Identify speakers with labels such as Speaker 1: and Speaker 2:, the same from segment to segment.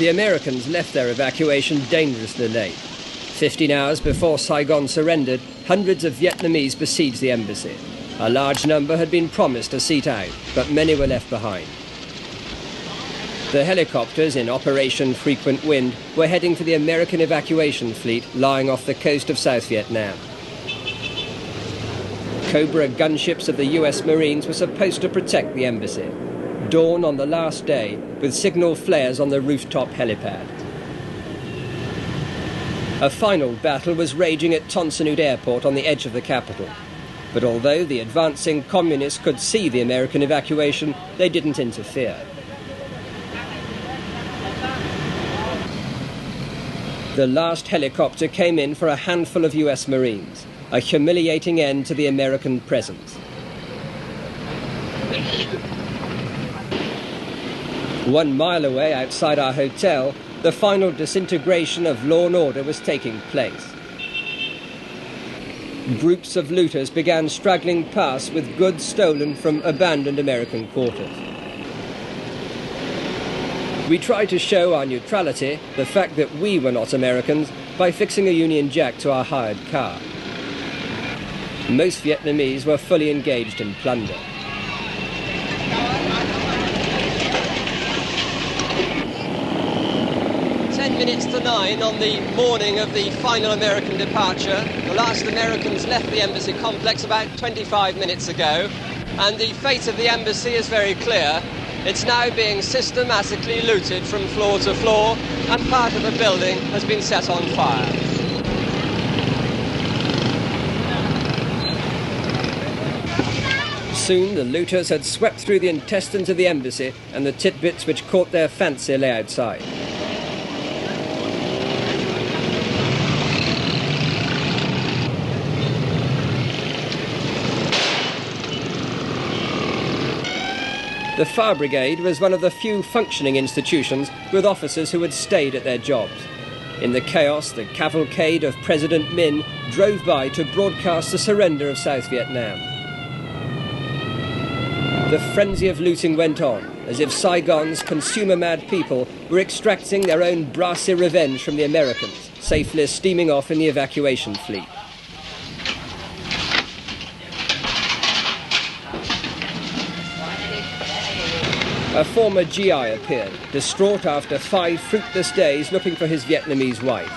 Speaker 1: The Americans left their evacuation dangerously late. 15 hours before Saigon surrendered, hundreds of Vietnamese besieged the embassy. A large number had been promised a seat out, but many were left behind. The helicopters in Operation Frequent Wind were heading for the American evacuation fleet lying off the coast of South Vietnam. Cobra gunships of the US Marines were supposed to protect the embassy. Dawn on the last day, with signal flares on the rooftop helipad. A final battle was raging at Ton Son Nhut Airport on the edge of the capital. But although the advancing communists could see the American evacuation, they didn't interfere. The last helicopter came in for a handful of US Marines, a humiliating end to the American presence. 1 mile away outside our hotel, the final disintegration of law and order was taking place. Groups of looters began straggling past with goods stolen from abandoned American quarters. We tried to show our neutrality, the fact that we were not Americans, by fixing a Union Jack to our hired car. Most Vietnamese were fully engaged in plunder. Minutes to 9 on the morning of the final American departure. The last Americans left the embassy complex about 25 minutes ago, and the fate of the embassy is very clear. It's now being systematically looted from floor to floor, and part of the building has been set on fire. Soon the looters had swept through the intestines of the embassy, and the titbits which caught their fancy lay outside. The Fire Brigade was one of the few functioning institutions with officers who had stayed at their jobs. In the chaos, the cavalcade of President Minh drove by to broadcast the surrender of South Vietnam. The frenzy of looting went on, as if Saigon's consumer-mad people were extracting their own brassy revenge from the Americans, safely steaming off in the evacuation fleet. A former GI appeared, distraught after 5 fruitless days looking for his Vietnamese wife.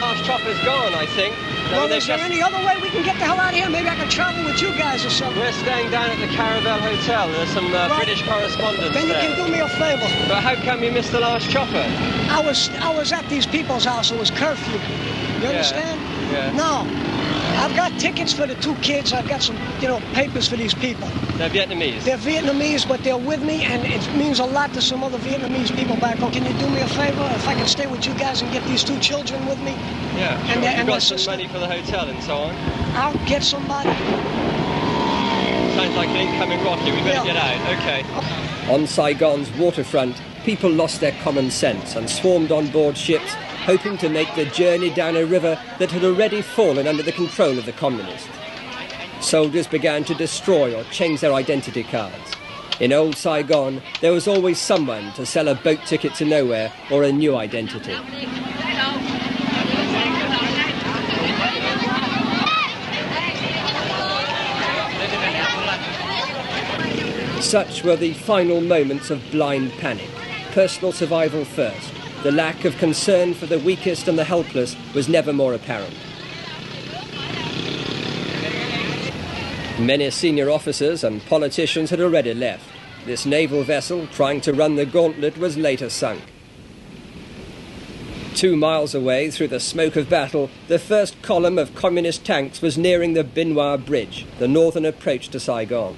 Speaker 1: Last chopper's gone, I think.
Speaker 2: Well, is there any other way we can get the hell out of here? Maybe I can travel with you guys or something.
Speaker 1: We're staying down at the Caravel Hotel. There's some British correspondents
Speaker 2: Then you
Speaker 1: there.
Speaker 2: can do me a favor.
Speaker 1: But how come you missed the last chopper?
Speaker 2: I was at these people's house. It was curfew. You understand?
Speaker 1: Yeah.
Speaker 2: No. I've got tickets for the 2 kids. I've got some, papers for these people.
Speaker 1: They're Vietnamese?
Speaker 2: They're Vietnamese, but they're with me, and it means a lot to some other Vietnamese people back home. Can you do me a favor? If I can stay with you guys and get these 2 children with me?
Speaker 1: Yeah, sure. You've got some money for the hotel and so on?
Speaker 2: I'll get somebody.
Speaker 1: Sounds like an incoming rocket. We better get out. Okay. On Saigon's waterfront, people lost their common sense and swarmed on board ships, hoping to make the journey down a river that had already fallen under the control of the communists. Soldiers began to destroy or change their identity cards. In old Saigon, there was always someone to sell a boat ticket to nowhere or a new identity. Such were the final moments of blind panic. Personal survival first. The lack of concern for the weakest and the helpless was never more apparent. Many senior officers and politicians had already left. This naval vessel, trying to run the gauntlet, was later sunk. 2 miles away, through the smoke of battle, the first column of communist tanks was nearing the Bin Hoa Bridge, the northern approach to Saigon.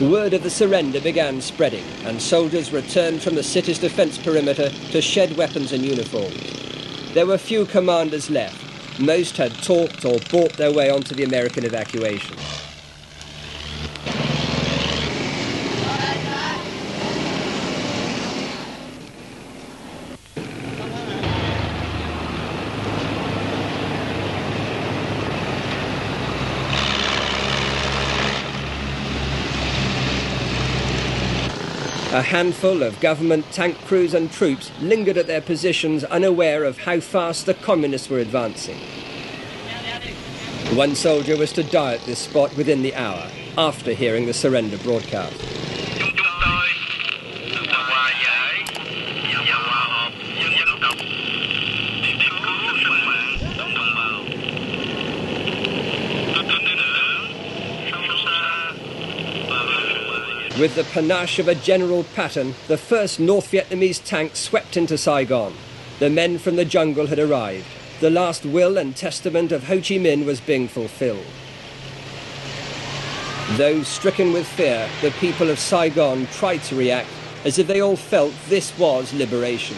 Speaker 1: Word of the surrender began spreading, and soldiers returned from the city's defence perimeter to shed weapons and uniforms. There were few commanders left. Most had talked or bought their way onto the American evacuation. A handful of government tank crews and troops lingered at their positions, unaware of how fast the communists were advancing. One soldier was to die at this spot within the hour, after hearing the surrender broadcast. With the panache of a general pattern, the first North Vietnamese tank swept into Saigon. The men from the jungle had arrived. The last will and testament of Ho Chi Minh was being fulfilled. Though stricken with fear, the people of Saigon tried to react as if they all felt this was liberation.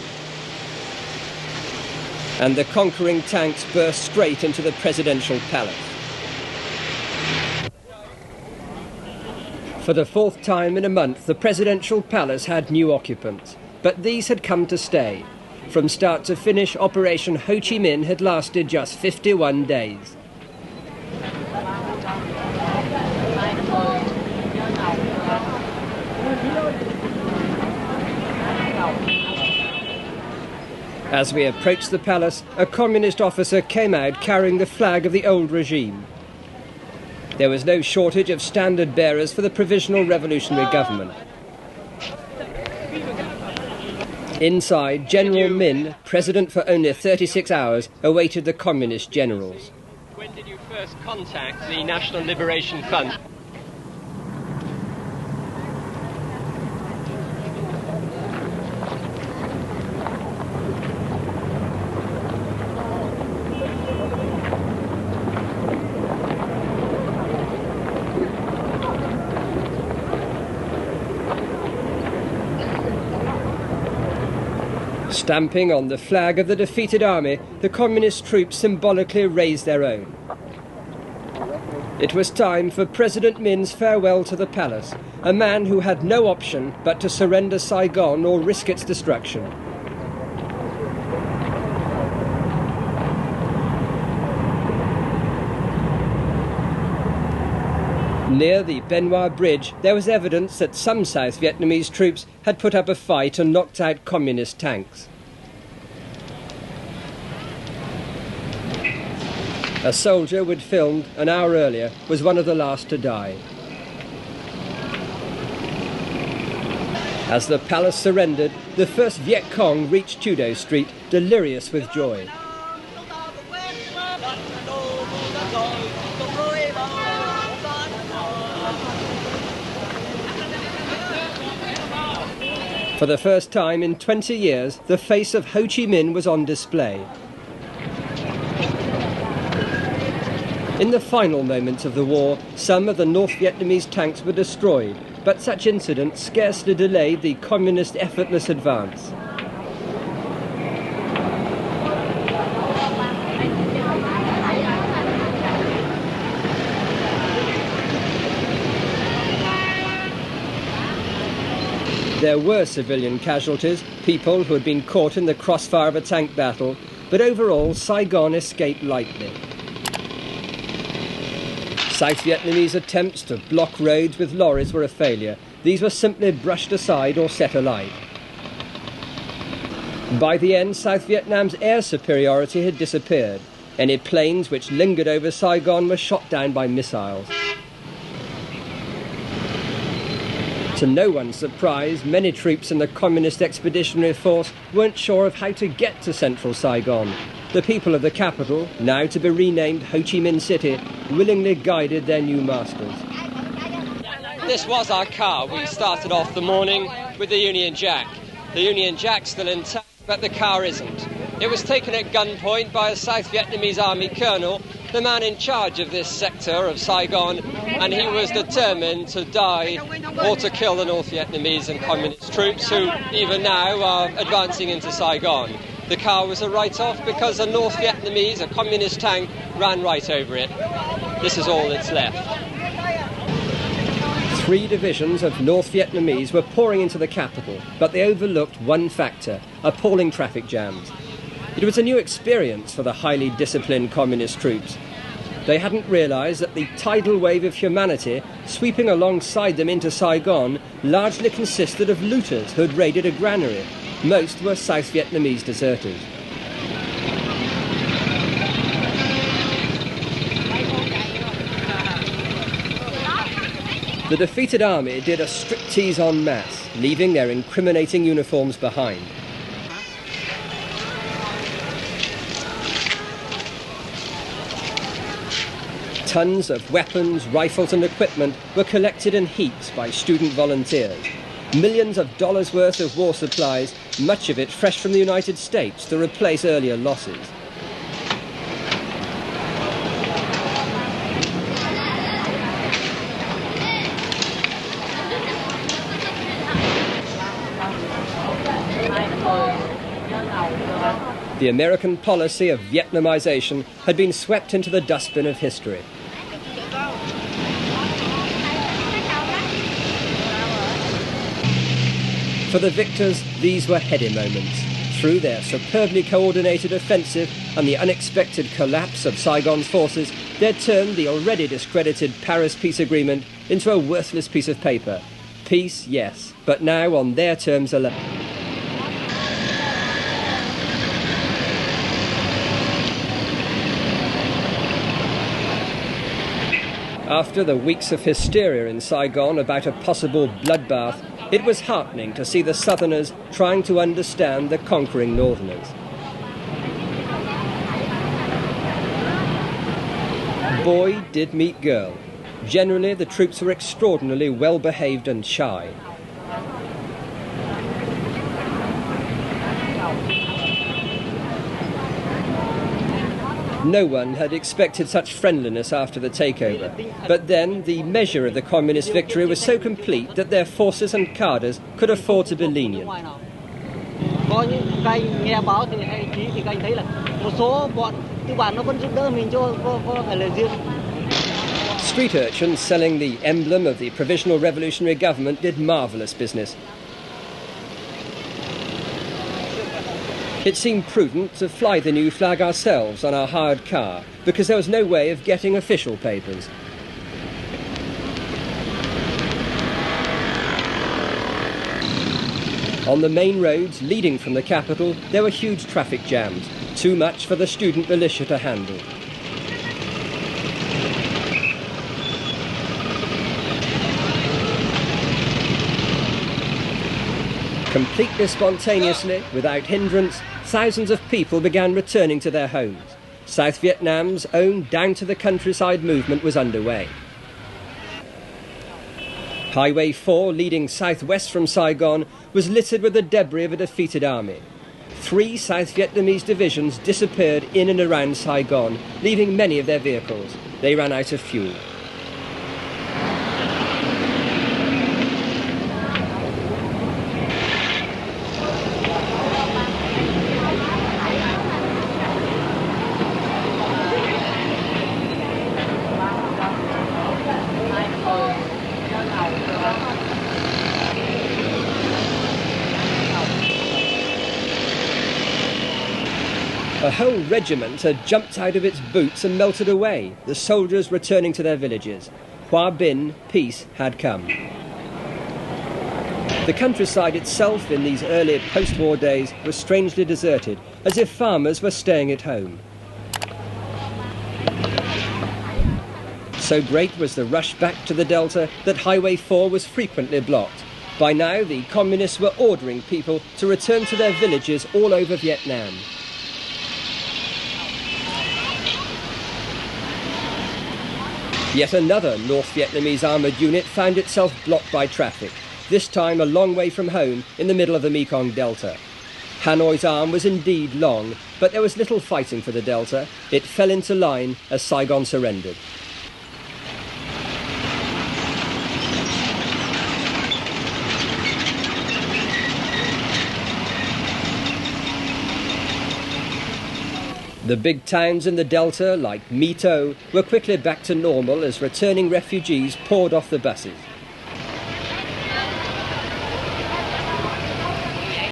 Speaker 1: And the conquering tanks burst straight into the presidential palace. For the fourth time in a month, the presidential palace had new occupants, but these had come to stay. From start to finish, Operation Ho Chi Minh had lasted just 51 days. As we approached the palace, a communist officer came out carrying the flag of the old regime. There was no shortage of standard bearers for the Provisional Revolutionary Government. Inside, General Minh, president for only 36 hours, awaited the communist generals.
Speaker 3: When did you first contact the National Liberation Front?
Speaker 1: Stamping on the flag of the defeated army, the communist troops symbolically raised their own. It was time for President Minh's farewell to the palace, a man who had no option but to surrender Saigon or risk its destruction. Near the Benoit Bridge, there was evidence that some South Vietnamese troops had put up a fight and knocked out communist tanks. A soldier we'd filmed an hour earlier was one of the last to die. As the palace surrendered, the first Viet Cong reached Trudeau Street, delirious with joy. For the first time in 20 years, the face of Ho Chi Minh was on display. In the final moments of the war, some of the North Vietnamese tanks were destroyed, but such incidents scarcely delayed the communist effortless advance. There were civilian casualties, people who had been caught in the crossfire of a tank battle, but overall Saigon escaped lightly. South Vietnamese attempts to block roads with lorries were a failure. These were simply brushed aside or set alight. By the end, South Vietnam's air superiority had disappeared. Any planes which lingered over Saigon were shot down by missiles. To no one's surprise, many troops in the Communist Expeditionary Force weren't sure of how to get to central Saigon. The people of the capital, now to be renamed Ho Chi Minh City, willingly guided their new masters.
Speaker 3: This was our car. We started off the morning with the Union Jack. The Union Jack's still intact, but the car isn't. It was taken at gunpoint by a South Vietnamese army colonel, the man in charge of this sector of Saigon, and he was determined to die or to kill the North Vietnamese and communist troops who even now are advancing into Saigon. The car was a write-off because a North Vietnamese, a communist tank, ran right over it. This is all that's left.
Speaker 1: 3 divisions of North Vietnamese were pouring into the capital, but they overlooked one factor: appalling traffic jams. It was a new experience for the highly disciplined communist troops. They hadn't realised that the tidal wave of humanity sweeping alongside them into Saigon largely consisted of looters who had raided a granary. Most were South Vietnamese deserters. The defeated army did a striptease en masse, leaving their incriminating uniforms behind. Tons of weapons, rifles and equipment were collected in heaps by student volunteers. Millions of dollars worth of war supplies, much of it fresh from the United States to replace earlier losses. The American policy of Vietnamization had been swept into the dustbin of history. For the victors, these were heady moments. Through their superbly coordinated offensive and the unexpected collapse of Saigon's forces, they'd turned the already discredited Paris peace agreement into a worthless piece of paper. Peace, yes, but now on their terms alone. After the weeks of hysteria in Saigon about a possible bloodbath, it was heartening to see the Southerners trying to understand the conquering Northerners. Boy did meet girl. Generally, the troops were extraordinarily well-behaved and shy. No one had expected such friendliness after the takeover. But then the measure of the communist victory was so complete that their forces and cadres could afford to be lenient. Street urchins selling the emblem of the Provisional Revolutionary Government did marvellous business. It seemed prudent to fly the new flag ourselves on our hired car, because there was no way of getting official papers. On the main roads leading from the capital, there were huge traffic jams, too much for the student militia to handle. Completely spontaneously, without hindrance, thousands of people began returning to their homes. South Vietnam's own down-to-the-countryside movement was underway. Highway 4, leading southwest from Saigon, was littered with the debris of a defeated army. 3 South Vietnamese divisions disappeared in and around Saigon, leaving many of their vehicles. They ran out of fuel. A whole regiment had jumped out of its boots and melted away, the soldiers returning to their villages. Hoa Binh, peace had come. The countryside itself in these early post-war days was strangely deserted, as if farmers were staying at home. So great was the rush back to the Delta that Highway 4 was frequently blocked. By now, the communists were ordering people to return to their villages all over Vietnam. Yet another North Vietnamese armoured unit found itself blocked by traffic, this time a long way from home in the middle of the Mekong Delta. Hanoi's arm was indeed long, but there was little fighting for the Delta. It fell into line as Saigon surrendered. The big towns in the Delta, like My Tho, were quickly back to normal as returning refugees poured off the buses.